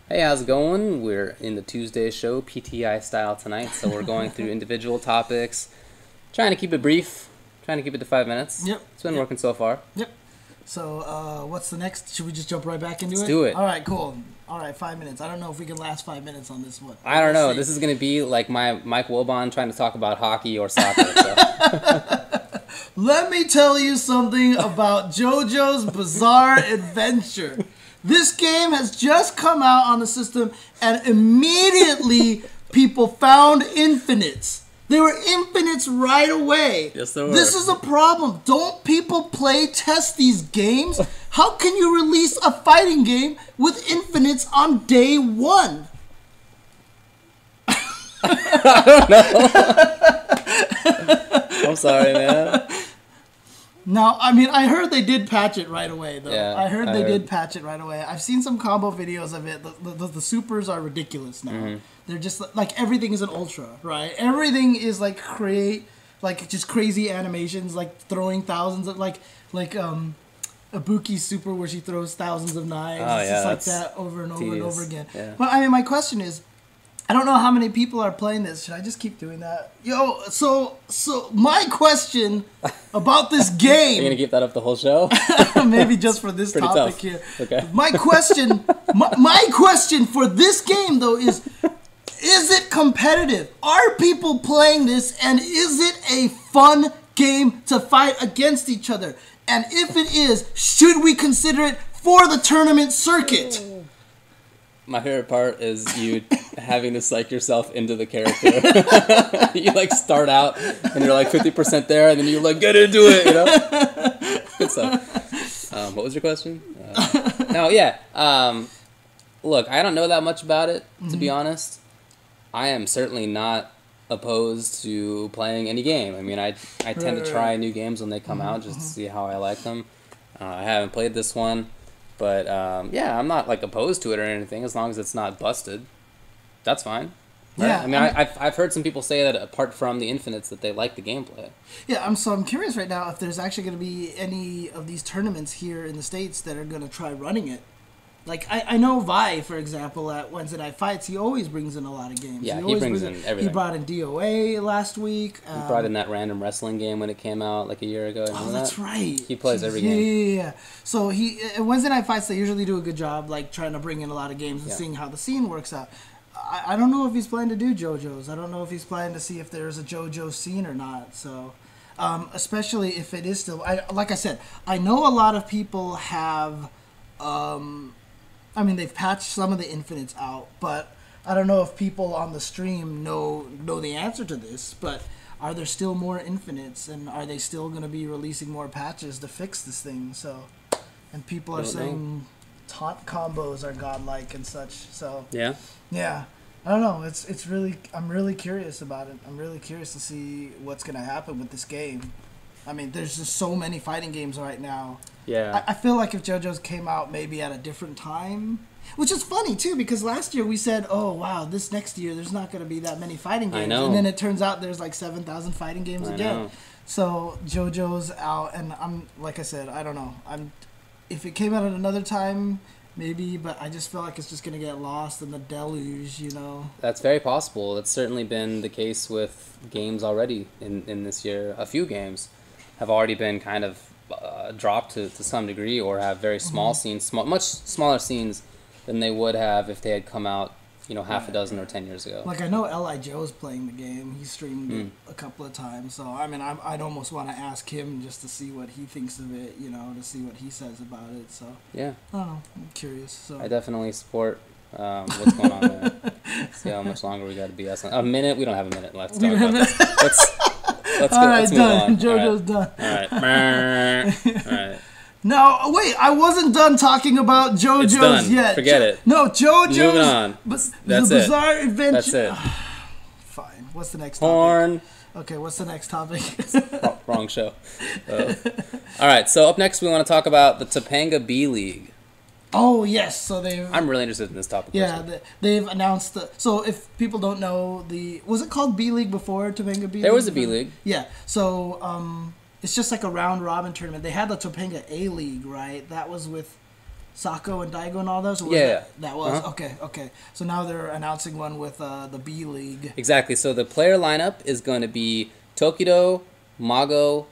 Hey, how's it going? We're in the Tuesday show, PTI style tonight, so we're going through individual topics, trying to keep it brief, trying to keep it to 5 minutes. Yep. It's been working so far. Yep. So, what's the next? Should we just jump right back into it? Let's do it. All right, cool. All right, 5 minutes. I don't know if we can last 5 minutes on this one. I don't know. This is going to be like my Mike Wilbon trying to talk about hockey or soccer. So. Let me tell you something about JoJo's Bizarre Adventure. This game has just come out on the system, and immediately people found infinites. They were infinites right away. Yes, they were. This is a problem. Don't people play test these games? How can you release a fighting game with infinites on day one? I don't know. I'm sorry, man. No, I mean, I heard they did patch it right away, though. Yeah, I heard they did patch it right away. I've seen some combo videos of it. The supers are ridiculous now. Mm-hmm. They're just, like, everything is an ultra, right? Everything is, like, just crazy animations, like, throwing thousands of, like Ibuki's super where she throws thousands of knives. Oh, it's yeah, just like that over and over and over again. Yeah. But, I mean, my question is, I don't know how many people are playing this. Should I just keep doing that? Yo, so my question about this game... You're going to keep that up the whole show? Maybe just for this topic tough. here. Okay. My question for this game, though, is it competitive? Are people playing this, and is it a fun game to fight against each other? And if it is, should we consider it for the tournament circuit? My favorite part is you having to psych yourself into the character. You like start out and you're like 50% there, and then you like get into it, you know? Good stuff. What was your question? Look, I don't know that much about it, to be honest. I am certainly not opposed to playing any game. I mean, I tend to try new games when they come out just to see how I like them. I haven't played this one. But, I'm not, like, opposed to it or anything, as long as it's not busted. That's fine. Right? Yeah. I mean, I've heard some people say that apart from the infinites that they like the gameplay. Yeah, I'm curious right now if there's actually going to be any of these tournaments here in the States that are going to try running it. Like, I know Vi, for example, at Wednesday Night Fights, he always brings in a lot of games. Yeah, he brings in everything. He brought in DOA last week. He brought in that random wrestling game when it came out like a year ago. That's right. He plays every game. Yeah. So at Wednesday Night Fights, they usually do a good job, like, trying to bring in a lot of games and seeing how the scene works out. I don't know if he's planning to do JoJo's. I don't know if he's planning to see if there's a JoJo scene or not. So, especially if it is still... like I said, I know a lot of people have... they've patched some of the infinites out, but I don't know if people on the stream know the answer to this, but are there still more infinites, and are they still going to be releasing more patches to fix this thing? So, and people are saying taunt combos are godlike and such, so... Yeah. I don't know. It's really... I'm really curious about it. I'm really curious to see what's going to happen with this game. I mean, there's just so many fighting games right now. Yeah. I feel like if JoJo's came out maybe at a different time, which is funny too, because last year we said, oh wow, this next year there's not going to be that many fighting games. I know. And then it turns out there's like 7,000 fighting games again. Know. So JoJo's out, and I'm, like I said, I don't know. If it came out at another time, maybe, but I just feel like it's just going to get lost in the deluge, you know? That's very possible. It's certainly been the case with games already in this year. A few games have already been kind of dropped to some degree, or have very small scenes, much smaller scenes than they would have if they had come out, half a dozen or 10 years ago. Like, I know L.I. Joe's playing the game. He streamed it a couple of times. So, I mean, I'd almost want to ask him just to see what he thinks of it, to see what he says about it. So, yeah. I don't know. I'm curious. So I definitely support what's going on there. See how much longer we got to BS on. A minute? We don't have a minute left to talk about this. Let's All right, let's done. move on. JoJo's done. All right. No, wait, I wasn't done talking about JoJo's It's done. yet. Forget it. No, JoJo's... Moving on. That's it. Bizarre Adventure... That's it. Fine. What's the next Porn. topic? Okay, what's the next topic? Wrong show. All right, so up next we want to talk about the Topanga B League. Oh, yes. So I'm really interested in this topic. Yeah, they've announced so if people don't know, was it called B League before Topanga B League? There was a B League. Yeah. So it's just like a round robin tournament. They had the Topanga A League, right? That was with Sako and Daigo and all those? Or was Yeah. That was? Okay. So now they're announcing one with the B League. Exactly. So the player lineup is going to be Tokido, Mago.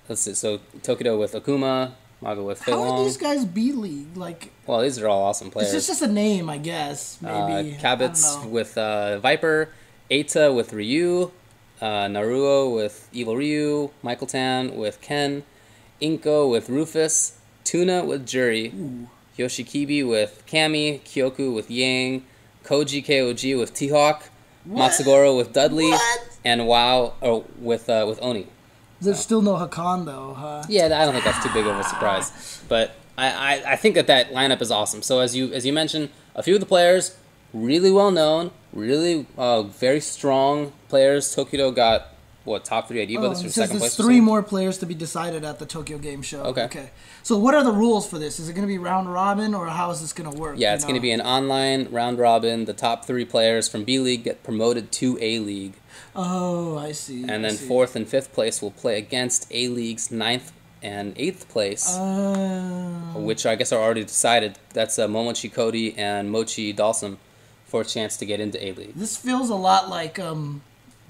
Let's see. So Tokido with Akuma, Mago with Fei How Long. are these guys B League? Like, Well, these are all awesome players. it's just a name, I guess. Maybe. Kabitz I don't know. with Viper, Eita with Ryu, Naruo with Evil Ryu, Michael Tan with Ken, Inko with Rufus, Tuna with Jury, Yoshikibi with Kami, Kyoku with Yang, Koji KOG with T-Hawk, Matsugoro with Dudley, and with Oni. There's still no Hakan, though, huh? Yeah, I don't think that's too big of a surprise. But I think that lineup is awesome. So as you mentioned, a few of the players, really well known, really very strong players. Tokido got, top 3 at EVO? This is second place. There's 3 more players to be decided at the Tokyo Game Show. Okay. So what are the rules for this? Is it going to be round robin, or how is this going to work? Yeah, it's going to be an online round robin. The top 3 players from B League get promoted to A League. Oh, I see. And then 4th and 5th place will play against A League's 9th and 8th place, which I guess are already decided. That's Momochi Cody and Mochi Dalsum for a chance to get into A League. This feels a lot like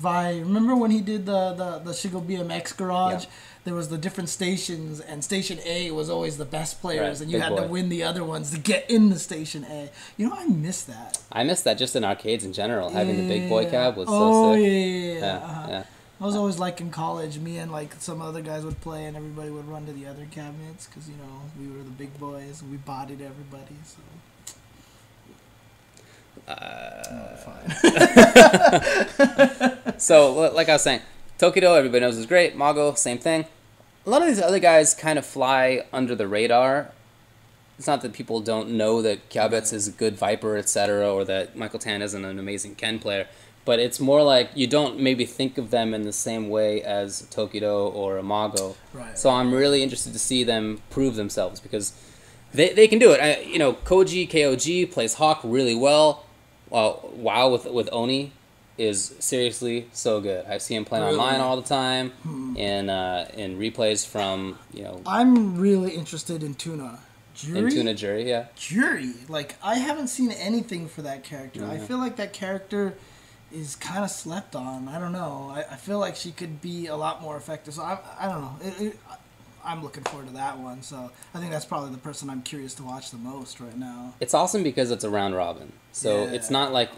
remember when he did the Shigo BMX Garage? Yeah. There was the different stations, and Station A was always the best players, Right, and you big had to boy. win the other ones to get into Station A. You know, I miss that. I miss that just in arcades in general. Having the big boy cab was Oh, so sick. yeah. Yeah. I was always like in college, me and like some other guys would play, and everybody would run to the other cabinets because, you know, we were the big boys and we bodied everybody. So fine. So, like I was saying, Tokido, everybody knows is great. Mago, same thing. A lot of these other guys kind of fly under the radar. It's not that people don't know that Kabitz is a good Viper, etc., or that Michael Tan isn't an amazing Ken player. But it's more like you don't maybe think of them in the same way as Tokido or Mago. Right. So I'm really interested to see them prove themselves because they can do it. Koji KOG plays Hawk really well. WoW with Oni is seriously so good. I see him playing online all the time in replays from I'm really interested in Tuna. in Tuna Jury, yeah. Jury. Like, I haven't seen anything for that character. I feel like that character is kind of slept on. I don't know. I feel like she could be a lot more effective. So I don't know. I'm looking forward to that one. So I think that's probably the person I'm curious to watch the most right now. It's awesome because it's a round robin. So it's not like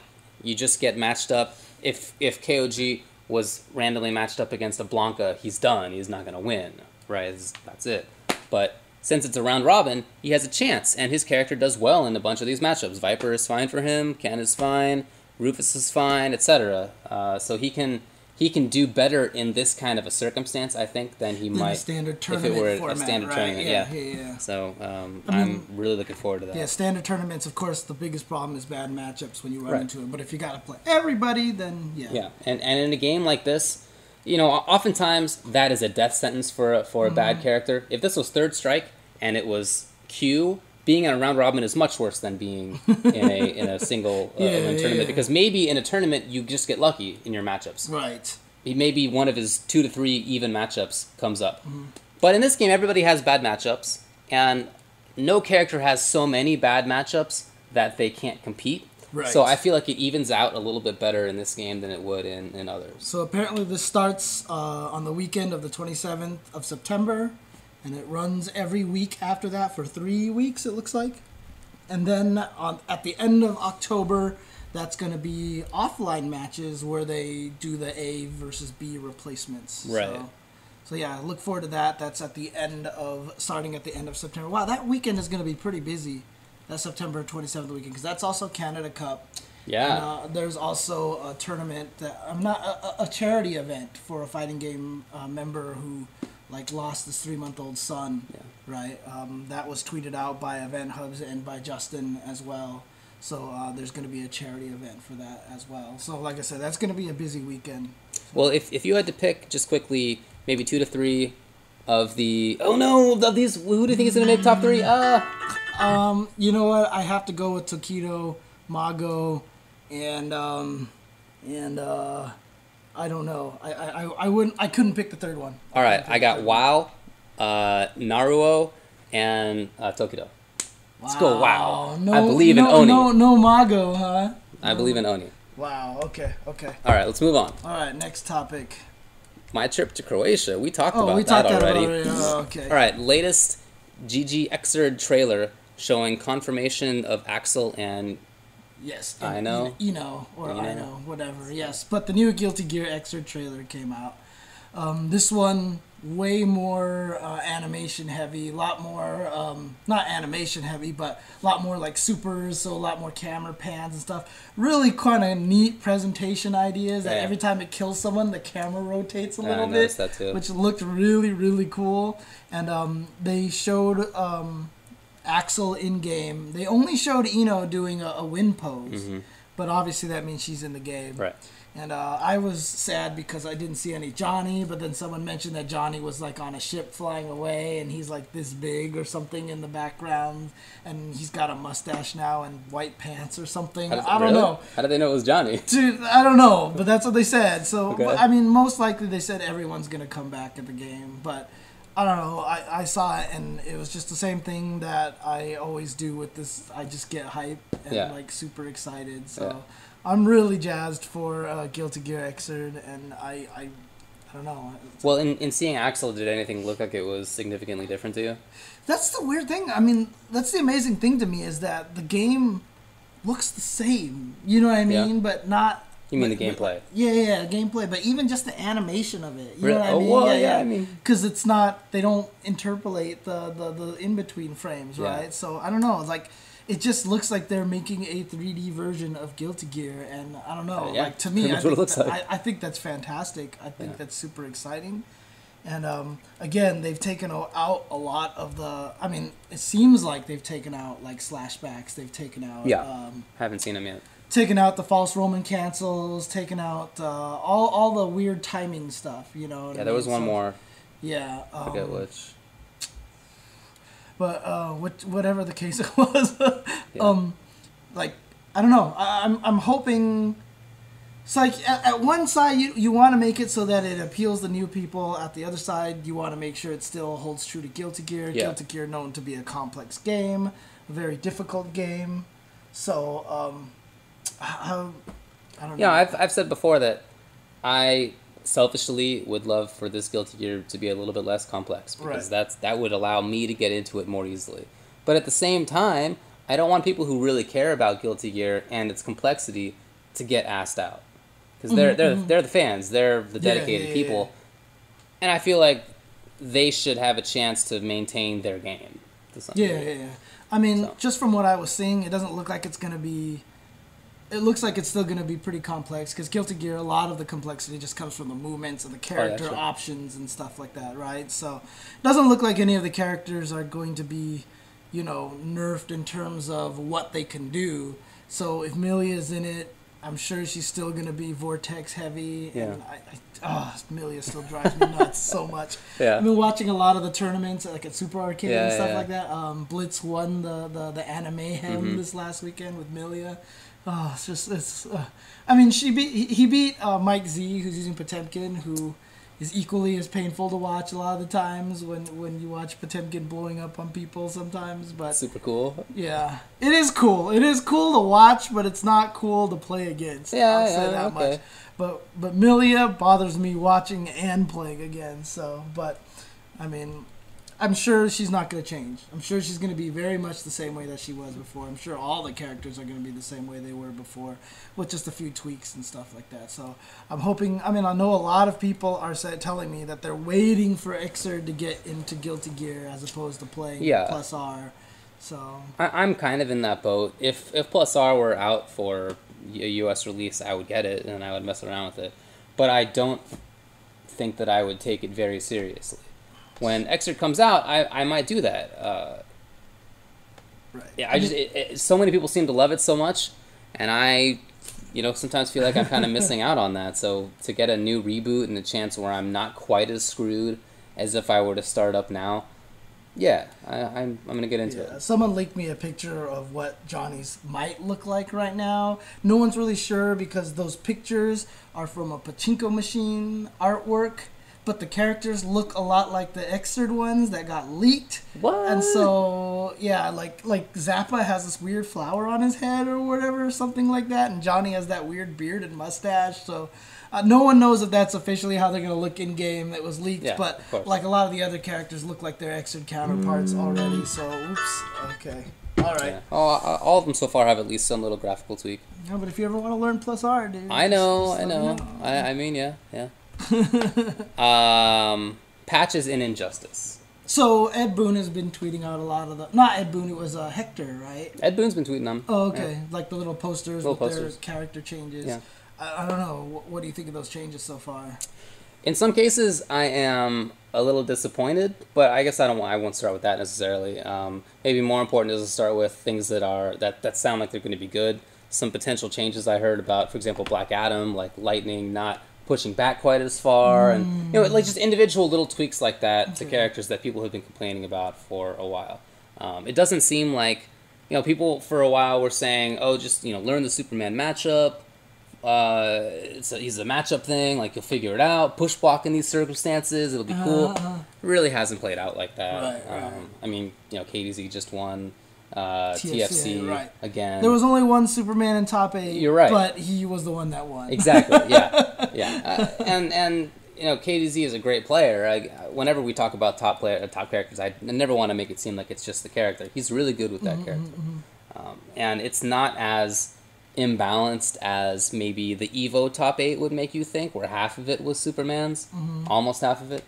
you just get matched up. If KOG was randomly matched up against a Blanca, he's done. He's not going to win, right? That's it. But since it's a round robin, he has a chance, and his character does well in a bunch of these matchups. Viper is fine for him, Ken is fine, Rufus is fine, etc. So he can do better in this kind of a circumstance, I think, than he might standard if it were format, a standard right? tournament. Yeah. So I'm really looking forward to that. Yeah, standard tournaments, of course, the biggest problem is bad matchups when you run into it. But if you got to play everybody, then Yeah, and in a game like this, oftentimes that is a death sentence for a bad character. If this was Third Strike and it was Q, being in a round robin is much worse than being in a single tournament because maybe in a tournament you just get lucky in your matchups. Right. Maybe one of his 2 to 3 even matchups comes up. But in this game, everybody has bad matchups, and no character has so many bad matchups that they can't compete. Right. So I feel like it evens out a little bit better in this game than it would in others. So apparently this starts on the weekend of the 27th of September, and it runs every week after that for 3 weeks, it looks like. And then at the end of October, that's going to be offline matches where they do the A versus B replacements. Right. So yeah, look forward to that. That's starting at the end of September. Wow, that weekend is going to be pretty busy. That September 27th weekend, because that's also Canada Cup. Yeah. And, there's also a tournament, a charity event for a fighting game member who lost his 3-month-old son. Yeah. Right. That was tweeted out by Event Hubs and by Justin as well. So there's going to be a charity event for that as well. So like I said, that's going to be a busy weekend. Well, if you had to pick just quickly, maybe 2 to 3 of the of these, who do you think is going to make top 3? You know what? I have to go with Tokido, Mago, and I don't know. I couldn't pick the third one. All right, I got WoW, Naruo, and Tokido. Let's go, wow. No, I believe in Oni. No Mago, huh? I believe in Oni. Wow, okay. Alright, let's move on. Alright, next topic. My trip to Croatia. We talked about that already. Okay. Alright, latest Gear Xrd trailer showing confirmation of Axel and Yes. I know. Whatever. Yes. But the new Guilty Gear Xrd trailer came out. This one, way more animation heavy, a lot more, not animation heavy, but a lot more like supers, so a lot more camera pans and stuff. Really kind of neat presentation ideas. That every time it kills someone, the camera rotates a little bit, that too. which looked really, really cool. And they showed Axel in game. They only showed Ino doing a wind pose, but obviously that means she's in the game. Right. And I was sad because I didn't see any Johnny, but then someone mentioned that Johnny was like on a ship flying away, and he's like this big or something in the background, and he's got a mustache now and white pants or something. I don't know. How did they know it was Johnny? Dude, I don't know, but that's what they said. So, Okay. I mean, most likely they said everyone's going to come back at the game, but I don't know. I saw it, and it was just the same thing that I always do with this. I just get hype and like super excited. So I'm really jazzed for Guilty Gear Xrd, and I don't know. Well, in seeing Axel, did anything look like it was significantly different to you? That's the weird thing. I mean, that's the amazing thing to me is that the game looks the same. You know what I mean? Yeah. But not. You mean the gameplay? Yeah, gameplay, but even just the animation of it. You know what I Oh, mean? well, yeah, I mean, because it's not, they don't interpolate the in between frames, right? Yeah. So I don't know, like it just looks like they're making a 3D version of Guilty Gear, and I don't know, yeah, like to me, that's what it looks like. I think that's fantastic. I think that's super exciting. And again, they've taken out a lot of the. I mean, it seems like they've taken out like slashbacks. They've taken out. Haven't seen them yet. Taking out the false Roman cancels, taking out all the weird timing stuff, you know. Yeah, there was one more. Yeah. I forget which. But whatever the case it was, like I don't know. I'm hoping. It's like at one side you want to make it so that it appeals to new people. At the other side, you want to make sure it still holds true to Guilty Gear. Yeah. Guilty Gear known to be a complex game, a very difficult game. So. I don't know. Yeah, I've said before that I selfishly would love for this Guilty Gear to be a little bit less complex because that would allow me to get into it more easily. But at the same time, I don't want people who really care about Guilty Gear and its complexity to get asked out because they're the fans, they're the dedicated people, and I feel like they should have a chance to maintain their game. To some degree. I mean, just from what I was seeing, it doesn't look like it's gonna be. It looks like it's still going to be pretty complex because Guilty Gear, a lot of the complexity just comes from the movements and the character options and stuff like that, right? So it doesn't look like any of the characters are going to be, you know, nerfed in terms of what they can do. So if Milia's in it, I'm sure she's still going to be Vortex heavy. Yeah. And Milia still drives me nuts so much. Yeah. I've been watching a lot of the tournaments, like at Super Arcade and stuff like that. Blitz won the Anime this last weekend with Milia. Oh, I mean, he beat Mike Z, who's using Potemkin, who is equally as painful to watch a lot of the times when you watch Potemkin blowing up on people sometimes. But super cool. Yeah, it is cool. It is cool to watch, but it's not cool to play against. I'll say that much. But Milia bothers me watching and playing again. So, but I mean, I'm sure she's not going to change. I'm sure she's going to be very much the same way that she was before. I'm sure all the characters are going to be the same way they were before, with just a few tweaks and stuff like that. So I'm hoping. I mean, I know a lot of people are telling me that they're waiting for Xrd to get into Guilty Gear as opposed to playing Plus R. So I'm kind of in that boat. If Plus R were out for a US release, I would get it and I would mess around with it. But I don't think that I would take it very seriously. When Xrd comes out, I might do that. Yeah, so many people seem to love it so much, and I, sometimes feel like I'm kind of missing out on that. So to get a new reboot and a chance where I'm not quite as screwed as if I were to start up now, I'm gonna get into it. Someone leaked me a picture of what Johnny's might look like right now. No one's really sure because those pictures are from a pachinko machine artwork. but the characters look a lot like the Xrd ones that got leaked. What? And so, yeah, like Zappa has this weird flower on his head or whatever, something like that, and Johnny has that weird beard and mustache, so... no one knows if that's officially how they're going to look in-game. It was leaked, but like a lot of the other characters look like their Xrd counterparts already, so oops. Okay. All right. Yeah. Oh, all of them so far have at least some little graphical tweak. No, but if you ever want to learn plus R, dude. I know. I mean, yeah. Patches in Injustice. So Ed Boon has been tweeting out a lot of the... Not Ed Boon, it was Hector, right? Ed Boon's been tweeting them. Oh, okay. Yeah. Like the little posters their character changes. Yeah. I don't know. What do you think of those changes so far? In some cases, I am a little disappointed, but I guess I won't start with that necessarily. Maybe more important is to start with things that sound like they're going to be good. Some potential changes I heard about, for example, Black Adam, like lightning not pushing back quite as far, and like just individual little tweaks like that to characters that people have been complaining about for a while. It doesn't seem like people for a while were saying, oh, just learn the Superman matchup. He's a matchup thing, like you'll figure it out, push block in these circumstances, it'll be cool. It really hasn't played out like that. Right. I mean, KDZ just won TFC again. There was only one Superman in top 8. You're right, but he was the one that won. Exactly. Yeah. And KDZ is a great player. Whenever we talk about top characters, I never want to make it seem like it's just the character. He's really good with that character, and it's not as imbalanced as maybe the Evo top 8 would make you think, where half of it was Superman's, almost half of it.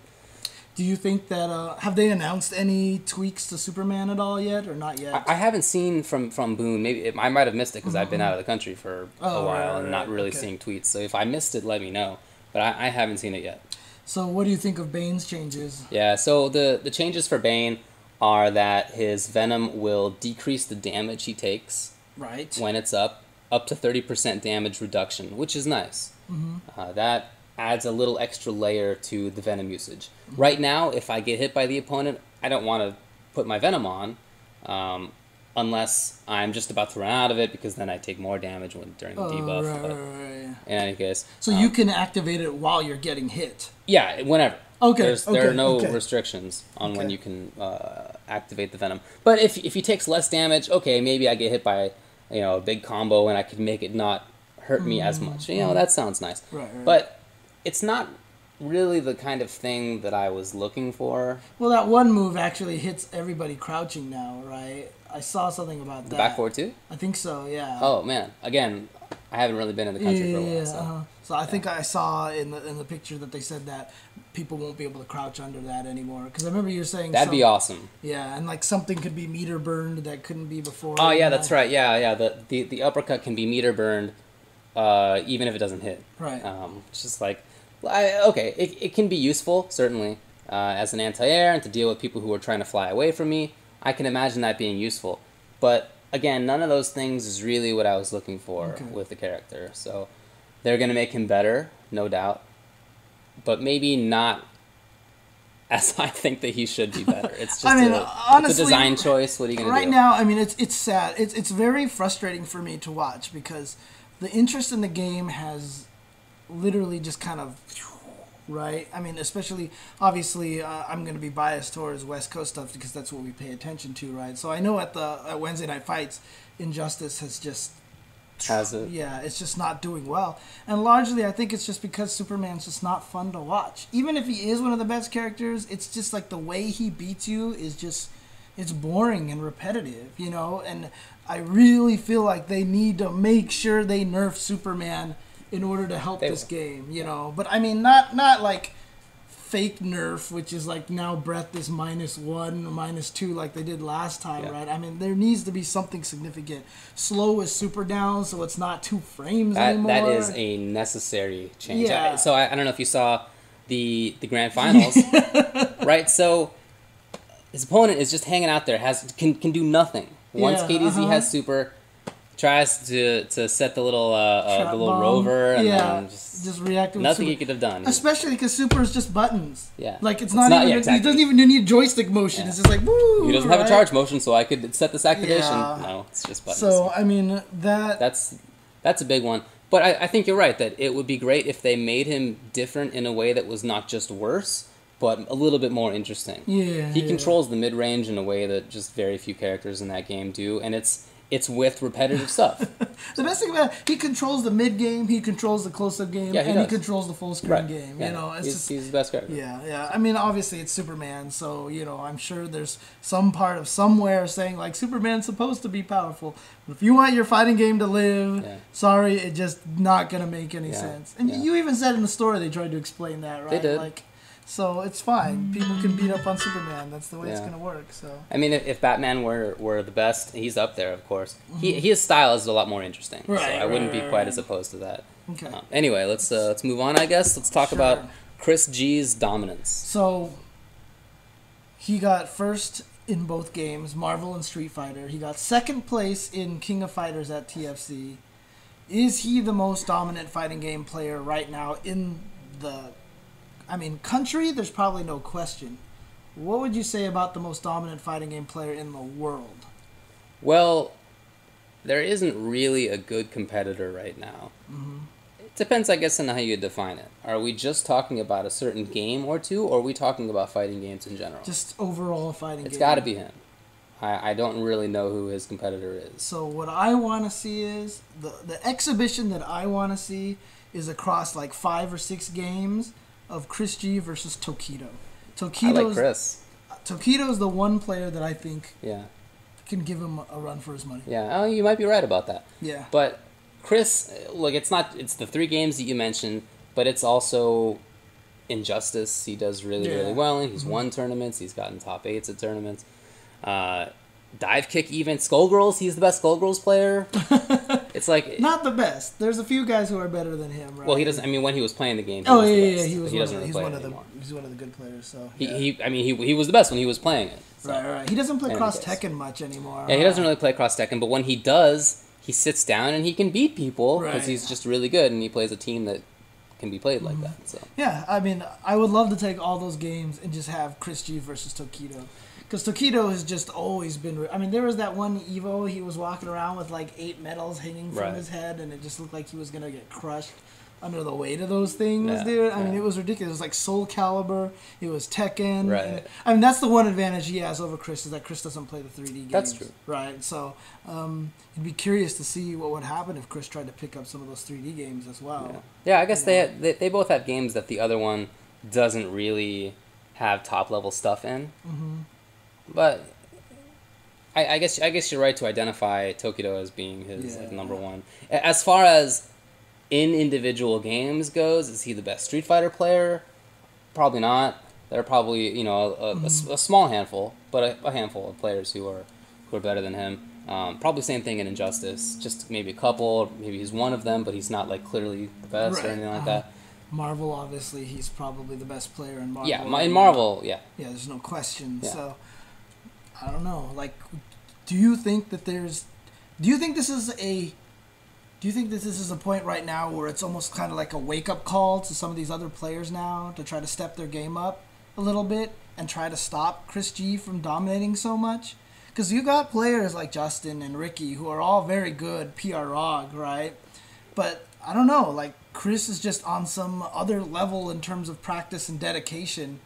Do you think that have they announced any tweaks to Superman at all yet, or not yet? I haven't seen from Boone. Maybe I might have missed it because I've been out of the country for a while and not really seeing tweets. So if I missed it, let me know. But I haven't seen it yet. So what do you think of Bane's changes? Yeah. So the changes for Bane are that his Venom will decrease the damage he takes. Right. When it's up to 30% damage reduction, which is nice. That adds a little extra layer to the Venom usage. Right now, if I get hit by the opponent, I don't want to put my Venom on unless I'm just about to run out of it, because then I take more damage during the debuff. Right. In any case. So you can activate it while you're getting hit? Yeah, whenever. Okay. There are no restrictions on when you can activate the Venom. But if he takes less damage, okay, maybe I get hit by a big combo and I could make it not hurt me as much. That sounds nice. Right. But it's not really the kind of thing that I was looking for. Well, that one move actually hits everybody crouching now, right? I saw something about that. The back forward too? I think so, yeah. Oh, man. Again, I haven't really been in the country for a while. So I think I saw in the picture that they said that people won't be able to crouch under that anymore. Because I remember you were saying... That'd be awesome. Yeah, and like something could be meter burned that couldn't be before. Oh, yeah, that's right. Yeah. The uppercut can be meter burned even if it doesn't hit. Right. It's just like... it can be useful, certainly, as an anti-air and to deal with people who are trying to fly away from me. I can imagine that being useful. But, again, none of those things is really what I was looking for with the character. So they're going to make him better, no doubt. But maybe not as I think that he should be better. It's just honestly, it's a design choice. What are you going to do? Right now, it's sad. It's very frustrating for me to watch because the interest in the game has literally just kind of... Right? Especially, obviously, I'm going to be biased towards West Coast stuff because that's what we pay attention to, right? So I know at Wednesday Night Fights, Injustice has just... Has it? Yeah, it's just not doing well. And largely, I think it's just because Superman's just not fun to watch. Even if he is one of the best characters, it's just like the way he beats you is just... It's boring and repetitive, And I really feel like they need to make sure they nerf Superman in order to help this game, But not like fake nerf, which is like now Breath is -1 or -2 like they did last time, right? There needs to be something significant. Slow is super down, so it's not 2 frames anymore. That is a necessary change. Yeah. So I don't know if you saw the grand finals, right? So his opponent is just hanging out there, can do nothing. Once KDZ has super... Tries to set the little rover and then just react. Nothing he could have done. Especially because super is just buttons. Yeah, like it's not even. Yeah, exactly. It doesn't even need joystick motion. Yeah. It's just like woo. He doesn't have a charge motion, so I could set this activation. Yeah. No, it's just buttons. So that's a big one. But I think you're right that it would be great if they made him different in a way that was not just worse, but a little bit more interesting. Yeah. He controls the mid-range in a way that just very few characters in that game do, and it's with repetitive stuff. The best thing about it, he controls the mid game, he controls the close-up game, and he controls the full-screen game. Yeah. You know, he's the best character. Yeah. I mean, obviously it's Superman, so you know, I'm sure there's some part of somewhere saying like Superman's supposed to be powerful. But if you want your fighting game to live, sorry, it's just not gonna make any sense. And you even said in the story they tried to explain that, right? They did. Like, so it's fine. People can beat up on Superman. That's the way it's going to work. So I mean, if Batman were the best, he's up there, of course. His style is a lot more interesting. Right, so I wouldn't be quite as opposed to that. Okay. Anyway, let's move on. I guess let's talk about Chris G's dominance. So he got first in both games, Marvel and Street Fighter. He got second place in King of Fighters at TFC. Is he the most dominant fighting game player right now in the country, there's probably no question. What would you say about the most dominant fighting game player in the world? Well, there isn't really a good competitor right now. It depends, I guess, on how you define it. Are we just talking about a certain game or two, or are we talking about fighting games in general? Just overall fighting It's game. got to be him. I don't really know who his competitor is. So what I want to see is, the exhibition that I want to see is across like 5 or 6 games of Chris G versus Tokido. I like Chris. Tokido's the one player that I think Yeah. can give him a run for his money. Yeah. Oh, you might be right about that. Yeah. But Chris, look, it's the 3 games that you mentioned, but it's also Injustice. He does really well in. He's won tournaments. He's gotten top 8s at tournaments. Dive kick even. Skullgirls, he's the best Skullgirls player. It's like... Not the best. There's a few guys who are better than him, right? Well, he doesn't... I mean, when he was playing the game, he was the best. He doesn't really play one it of anymore. He's one of the good players, so... He was the best when he was playing it. So. Right. He doesn't play Cross Tekken much anymore. Yeah, he doesn't really play Cross Tekken, but when he does, he sits down and he can beat people because he's just really good, and he plays a team that can be played like that. So. Yeah, I mean, I would love to take all those games and just have Chris G versus Tokido. Because Tokido has just always been... I mean, there was that one Evo, he was walking around with like 8 medals hanging from his head, and it just looked like he was going to get crushed under the weight of those things, dude. I mean, it was ridiculous. It was like Soul Calibur, it was Tekken. Right. I mean, that's the one advantage he has over Chris, is that Chris doesn't play the 3D games. That's true. Right, so you'd be curious to see what would happen if Chris tried to pick up some of those 3D games as well. Yeah, I guess they both have games that the other one doesn't really have top-level stuff in. But... I guess you're right to identify Tokido as being his number one. As far as in individual games goes, is he the best Street Fighter player? Probably not. There are probably a small handful, but a handful of players who are better than him. Probably same thing in Injustice. Just maybe a couple. Maybe he's one of them, but he's not like clearly the best or anything like that. Marvel, obviously, he's probably the best player in Marvel. Yeah, in Marvel, yeah. Yeah, there's no question. Yeah. So, I don't know. Like, do you think this is a point right now where it's almost kind of like a wake-up call to some of these other players now to try to step their game up a little bit and try to stop Chris G from dominating so much? Because you got players like Justin and Ricky who are all very good PROG, right? But I don't know, like Chris is just on some other level in terms of practice and dedication.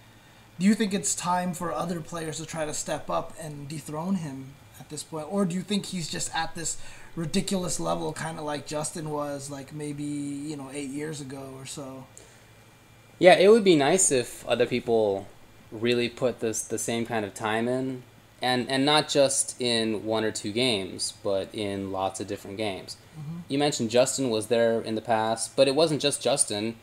Do you think it's time for other players to try to step up and dethrone him at this point? Or do you think he's just at this ridiculous level, kind of like Justin was, like maybe 8 years ago or so? Yeah, it would be nice if other people really put the same kind of time in, and not just in 1 or 2 games, but in lots of different games. You mentioned Justin was there in the past, but it wasn't just Justin.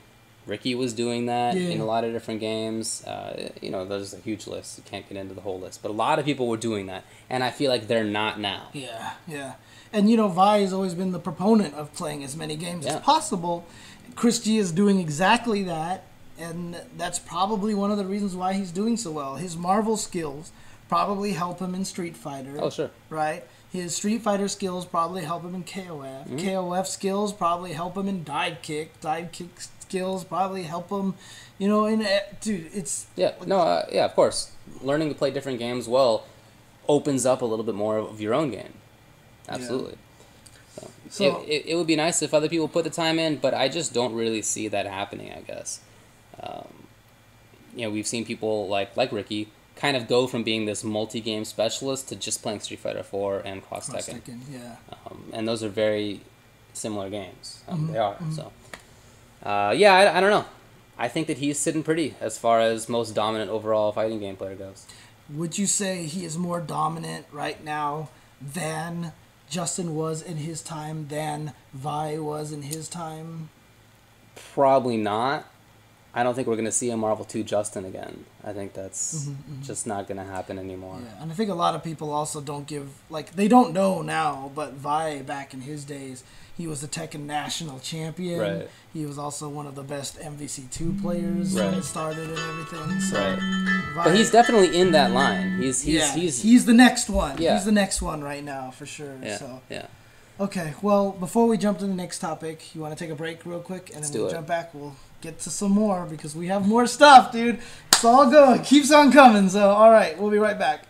Ricky was doing that in a lot of different games. There's a huge list. You can't get into the whole list. But a lot of people were doing that, and I feel like they're not now. Yeah. And, Vi has always been the proponent of playing as many games as possible. Chris G is doing exactly that, and that's probably one of the reasons why he's doing so well. His Marvel skills probably help him in Street Fighter. Oh, sure. Right? His Street Fighter skills probably help him in KOF. KOF skills probably help him in dive kick. Dive kick skills probably help him, dude, it's... of course. Learning to play different games well opens up a little bit more of your own game. Absolutely. So it would be nice if other people put the time in, but I just don't really see that happening, I guess. We've seen people like Ricky kind of go from being this multi-game specialist to just playing Street Fighter 4 and Cross Tekken. Yeah. And those are very similar games. They are. So, I don't know. I think that he's sitting pretty as far as most dominant overall fighting game player goes. Would you say he is more dominant right now than Justin was in his time, than Vi was in his time? Probably not. I don't think we're going to see a Marvel 2 Justin again. I think that's just not going to happen anymore. Yeah, and I think a lot of people also don't give, they don't know now, but Vi, back in his days, he was the Tekken national champion. Right. He was also one of the best MVC2 players when it started and everything. So Vi, but he's definitely in that line. He's the next one. Yeah. He's the next one right now, for sure. Yeah. So. Yeah. Okay, well, before we jump to the next topic, you want to take a break real quick? And then we'll jump back. We'll get to some more because we have more stuff, dude. It's all going. It keeps on coming. So, all right, we'll be right back.